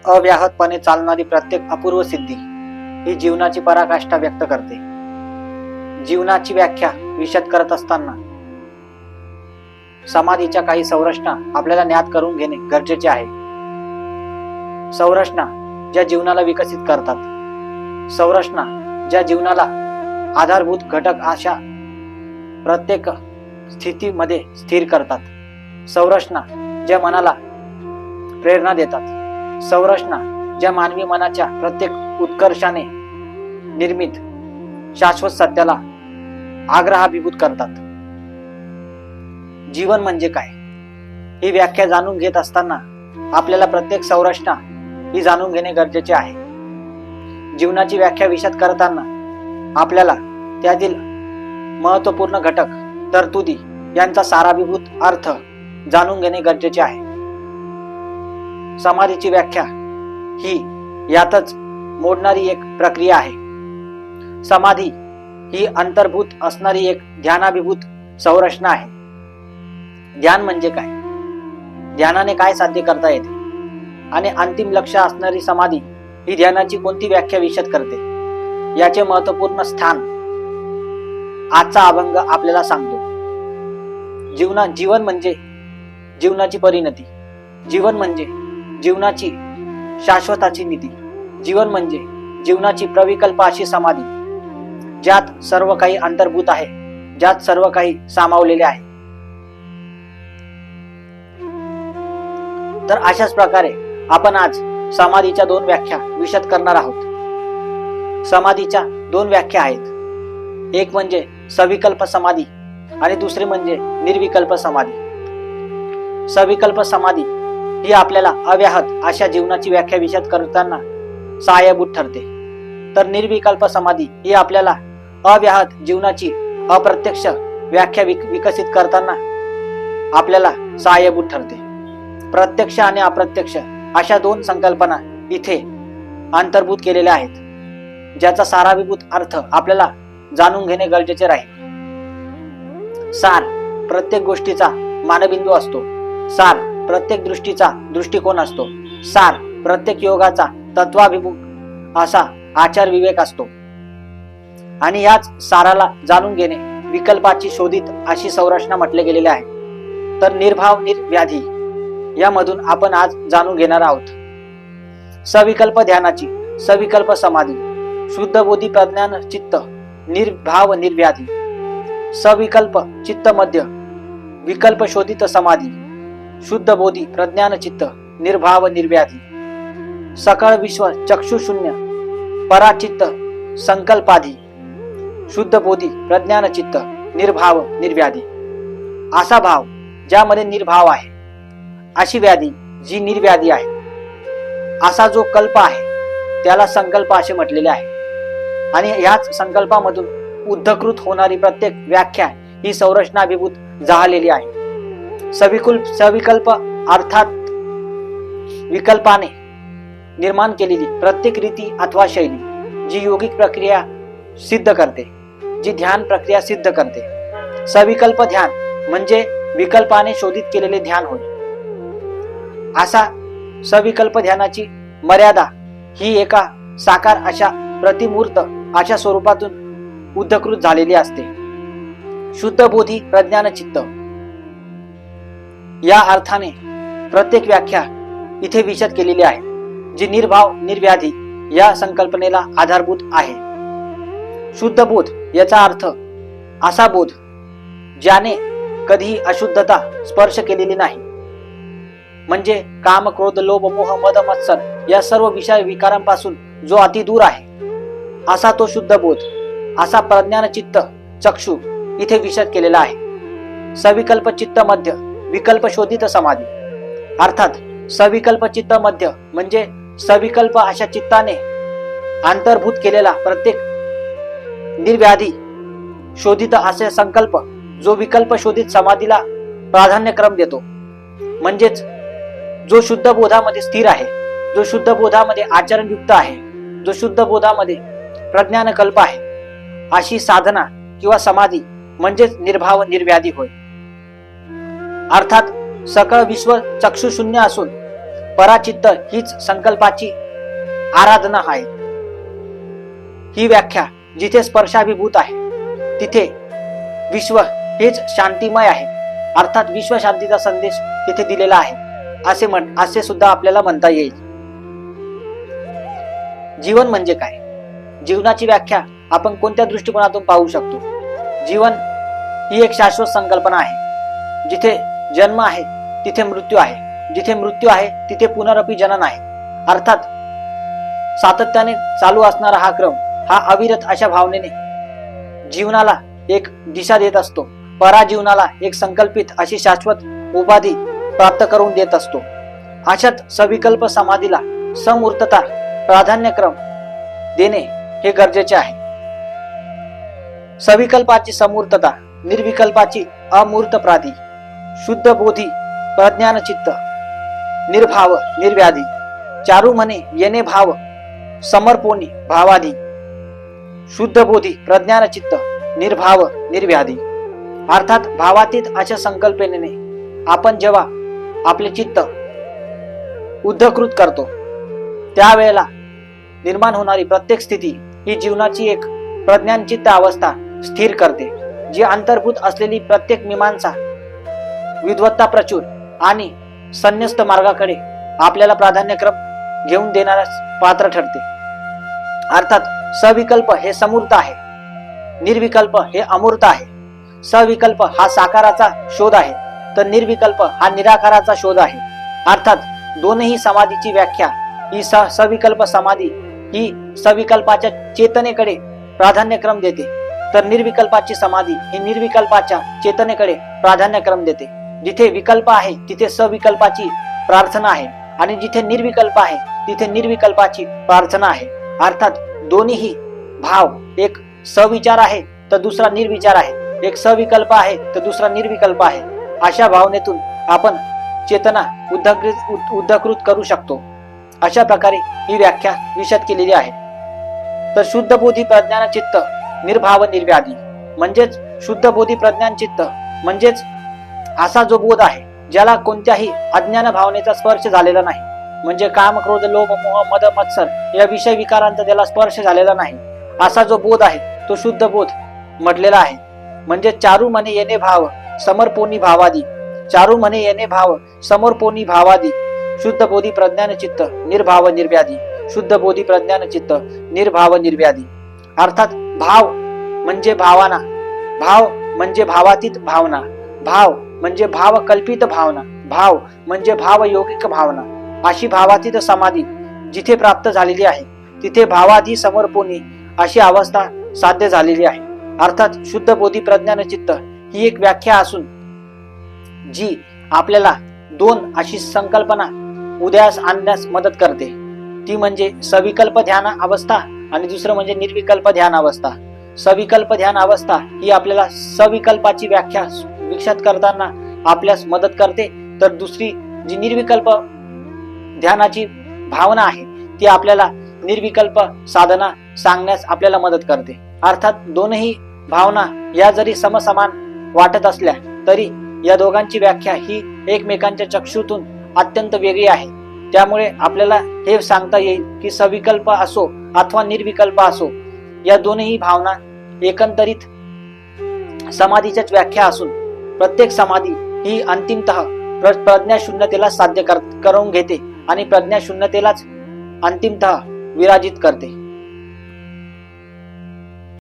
अव्याहतपणे चालणारी प्रत्येक अपूर्व सिद्धी ही जीवनाची पराकाष्ठा व्यक्त करते. जीवनाची व्याख्या विशद करत असताना समाधीच्या काही संरचना आपल्याला ज्ञात करून घेणे गरजेचे आहे. संरचना ज्या जीवनाला विकसित करतात, संरचना ज्या जीवनाला आधारभूत घटक अशा प्रत्येक स्थितीमध्ये स्थिर करतात, संरचना ज्या मनाला प्रेरणा देतात, संरचना ज्या मानवी मनाच्या प्रत्येक उत्कर्षाने निर्मित शाश्वत सत्याला आग्रहाभिभूत करतात. जीवन म्हणजे काय ही व्याख्या जाणून घेत असताना आपल्याला प्रत्येक संरचना ही जाणून घेणे गरजेचे आहे. जीवनाची व्याख्या विशद करताना आपल्याला त्यातील महत्वपूर्ण घटक, तरतुदी यांचा साराभिभूत अर्थ जाणून घेणे गरजेचे आहे. समाधीची व्याख्या ही यातच मोडणारी एक प्रक्रिया आहे. समाधी ही अंतर्भूत असणारी एक ध्यानाभिभूत संरचना आहे. ध्यान म्हणजे काय, ध्यानाने काय साध्य करता येते आणि अंतिम लक्ष असणारी समाधी ही ध्यानाची कोणती व्याख्या विशद करते याचे महत्वपूर्ण स्थान आजचा अभंग आपल्याला सांगतो. जीवन म्हणजे जीवनाची परिणती, जीवन म्हणजे जीवनाची शाश्वताची नीती, जीवन म्हणजे जीवनाची प्रविकल्प अशी समाधी ज्यात सर्व काही अंतर्भूत आहे, ज्यात सर्व काही सामावलेले आहे. तर अशाच प्रकारे आपण आज समाधीच्या दोन व्याख्या विशद करणार आहोत. समाधीच्या दोन व्याख्या आहेत, एक म्हणजे सविकल्प समाधी आणि दुसरी म्हणजे निर्विकल्प समाधी. सविकल्प समाधी ही आपल्याला अव्याहत अशा जीवनाची व्याख्या विशद करताना सहाय्यभूत ठरते, तर निर्विकल्प समाधी ही आपल्याला अव्याहत जीवनाची अप्रत्यक्ष व्याख्या विकसित करताना आपल्याला सहाय्यभूत ठरते. प्रत्यक्ष आणि अप्रत्यक्ष अशा दोन संकल्पना इथे अंतर्भूत केलेल्या आहेत, ज्याचा साराभिभूत अर्थ आपल्याला जाणून घेणे गरजेचे राहील. सार प्रत्येक गोष्टीचा मानबिंदू असतो, सार प्रत्येक दृष्टीचा दृष्टिकोन असतो, सार प्रत्येक योगाचा तत्वाभिमुख असा आचार विवेक असतो. आणि याच साराला जाणून घेणे विकल्पाची शोधित अशी संरचना म्हटले गेलेले आहे. तर निर्भाव निर्व्याधी यामधून आपण आज जाणून घेणार आहोत. सविकल्प ध्यानाची सविकल्प समाधी, शुद्ध बोधी प्रज्ञान चित्त, निर्भाव निर्व्याधी. सविकल्प चित्त मध्य, विकल्प शोधित समाधी, शुद्ध बोधी प्रज्ञान चित्त, निर्भाव निर्व्याधी. सकळ विश्व चक्षुशून्य, पराचित्त संकल्पाधी, शुद्ध बोधी प्रज्ञान चित्त, निर्भाव निर्व्याधी. असा भाव ज्यामध्ये निर्भाव आहे, अशी व्याधी जी निर्व्याधी आहे, असा जो कल्प आहे त्याला संकल्प असे म्हटलेले आहे. आणि याच संकल्पामधून उद्धकृत होणारी प्रत्येक व्याख्या ही संरचनाभिभूत जाहलेली आहे. सविकल्प अर्थात विकल्पाने निर्माण केलेली प्रत्येक रीती अथवा शैली जी योगिक प्रक्रिया सिद्ध करते, जी ध्यान प्रक्रिया सिद्ध करते. सविकल्प ध्यान म्हणजे विकल्पाने शोधित केलेले ध्यान होय. असा सविकल्प ध्यानाची मर्यादा ही एका साकार अशा प्रतिमूर्त अशा स्वरूपातून उद्धकृत झालेली असते. शुद्ध बोधी प्रज्ञान चित्त या अर्थाने प्रत्येक व्याख्या इथे विशद केलेली आहे, जी निर्भाव निर्व्याधी या संकल्पनेला आधारभूत आहे. शुद्ध बोध याचा अर्थ असा बोध ज्याने कधीही अशुद्धता स्पर्श केलेली नाही, म्हणजे काम क्रोध लोभ मोह मद मत्सर या सर्व विषय विकारांपासून जो अति दूर आहे, असा तो शुद्ध बोध, असा प्रज्ञान चित्त चक्षु इथे विशद केलेला आहे. सविकल्प चित्त मध्य, विकल्प शोधित समाधी. अर्थात सविकल्प चित्त मध्य म्हणजे सविकल्प अशा चित्ताने अंतर्भूत केलेला प्रत्येक निर्व्याधी शोधित असे संकल्प जो विकल्प शोधित समाधीला प्राधान्यक्रम देतो. म्हणजेच जो शुद्ध बोधामध्ये स्थिर आहे, जो शुद्ध बोधामध्ये आचरणयुक्त आहे, जो शुद्ध बोधामध्ये प्रज्ञानकल्प आहे, अशी साधना किंवा समाधी म्हणजेच निर्भाव निर्व्याधी होय. अर्थात सकळ विश्व चक्षुशून्य असून पराचित्त हीच संकल्पाची आराधना आहे. ही व्याख्या जिथे स्पर्शाभिभूत आहे तिथे विश्व हेच शांतिमय आहे, अर्थात विश्व शांतीचा संदेश तिथे दिलेला आहे असे सुद्धा आपल्याला म्हणता येईल. जीवन म्हणजे काय? जीवनाची व्याख्या आपण कोणत्या दृष्टिकोनातून पाहू शकतो? जीवन ही एक शाश्वत संकल्पना आहे. जिथे जन्म आहे तिथे मृत्यू आहे, जिथे मृत्यू आहे तिथे पुनरपी जनन आहे. अर्थात सातत्याने चालू असणारा हा क्रम, हा अविरत अशा भावनेने जीवनाला एक दिशा देत असतो, पराजीवनाला एक संकल्पित अशी शाश्वत उपाधी प्राप्त करून देत असतो. अशात सविकल्प समाधीला समूर्तता प्राधान्यक्रम देणे हे गरजेचे आहे. सविकल्पाची समूर्तता, निर्विकल्पाची अमूर्त प्राधी, शुद्ध बोधी प्रज्ञान चित्त, निर्भाव निर्व्याधी, चारू म्हणे येणे भाव, समर्पोनी भावाधी, शुद्ध बोधी प्रज्ञान चित्त, निर्भाव निर्व्याधी. अर्थात भावातीत अशा संकल्पनेने आपण जेव्हा आपले चित्त उद्धकृत करतो त्यावेळेला निर्माण होणारी प्रत्येक स्थिती ही जीवनाची एक प्रज्ञानचित्त अवस्था स्थिर करते, जी अंतर्भूत असलेली प्रत्येक मीमांसा विद्वत्ता प्रचूर आणि संन्यस्त मार्गाकडे आपल्याला प्राधान्यक्रम घेऊन देणाऱ्या पात्र ठरते. अर्थात सविकल्प हे समूर्त आहे, निर्विकल्प हे अमूर्त आहे. सविकल्प हा साकाराचा शोध आहे, तर निर्विकल्प हा निराकाराचा शोध आहे. अर्थात दोन्ही समाधीची व्याख्या ही सविकल्प समाधी ही सविकल्पाच्या चेतनेकडे प्राधान्यक्रम देते, तर निर्विकल्पाची समाधी ही निर्विकल्पाच्या चेतनेकडे प्राधान्यक्रम देते. जिथे विकल्प आहे तिथे सविकल्पाची प्रार्थना आहे, आणि जिथे निर्विकल्प आहे तिथे निर्विकल्पाची प्रार्थना आहे. अर्थात दोन्ही भाव, एक सविचार आहे तर दुसरा निर्विचार आहे, एक सविकल्प आहे तर दुसरा निर्विकल्प आहे. अशा भावनेतून आपण चेतना उद्धकृत करू शकतो. अशा प्रकारे ही व्याख्या विशद केलेली आहे. तर शुद्ध बोधी प्रज्ञान चित्त, निर्भाव निर्व्याधी म्हणजेच शुद्ध बोधी प्रज्ञान चित्त म्हणजेच असा जो बोध आहे ज्याला कोणत्याही अज्ञान भावनेचा स्पर्श झालेला नाही, म्हणजे काम क्रोध लोभ मोह मद मत्सर या विषय विकारांचा त्याला स्पर्श झालेला नाही, असा जो बोध आहे तो शुद्ध बोध म्हटलेला आहे. म्हणजे चारू म्हणे येणे भाव, समर्पोनी भावादी, चारू म्हणे येणे भाव, समर्पोनी भावादी, शुद्ध बोधी प्रज्ञान चित्त, निर्भाव निर्व्याधी, शुद्ध बोधी प्रज्ञान चित्त, निर्भाव निर्व्याधी. अर्थात भाव म्हणजे भावना, भाव म्हणजे भावातीत भावना, भाव म्हणजे भाव कल्पित भावना, भाव म्हणजे भावयोगिक भावना. अशी भावातीत समाधी जिथे प्राप्त झालेली आहे तिथे भावाधी समर्पोनी अशी अवस्था साध्य झालेली आहे. अर्थात शुद्ध बोधी प्रज्ञान चित्त ही एक व्याख्या असून जी आपल्याला दोन अशी संकल्पना उदयास आणण्यास मदत करते. ती म्हणजे सविकल्प ध्यान अवस्था आणि दुसरं म्हणजे निर्विकल्प ध्यान अवस्था. सविकल्प ध्यान अवस्था ही आपल्याला सविकल्पाची व्याख्या विकसित करताना आपल्यास मदत करते, तर दुसरी जी निर्विकल्प ध्यानाची भावना आहे ती आपल्याला निर्विकल्प साधना सांगण्यास आपल्याला मदत करते. अर्थात दोनही भावना या जरी समसमान वाटत असल्या तरी या दोघांची व्याख्या ही एकमेकांच्या चक्षुतून अत्यंत वेगळी आहे. त्यामुळे आपल्याला हे सांगता येईल की सविकल्प असो अथवा निर्विकल्प असो, या दोनही भावना एकंदरीत समाधीच्याच व्याख्या असून प्रत्येक समाधी ही अंतिमतः प्रज्ञाशून्यतेला साध्य करून घेते आणि प्रज्ञाशून्यतेलाच अंतिमतः विराजित करते.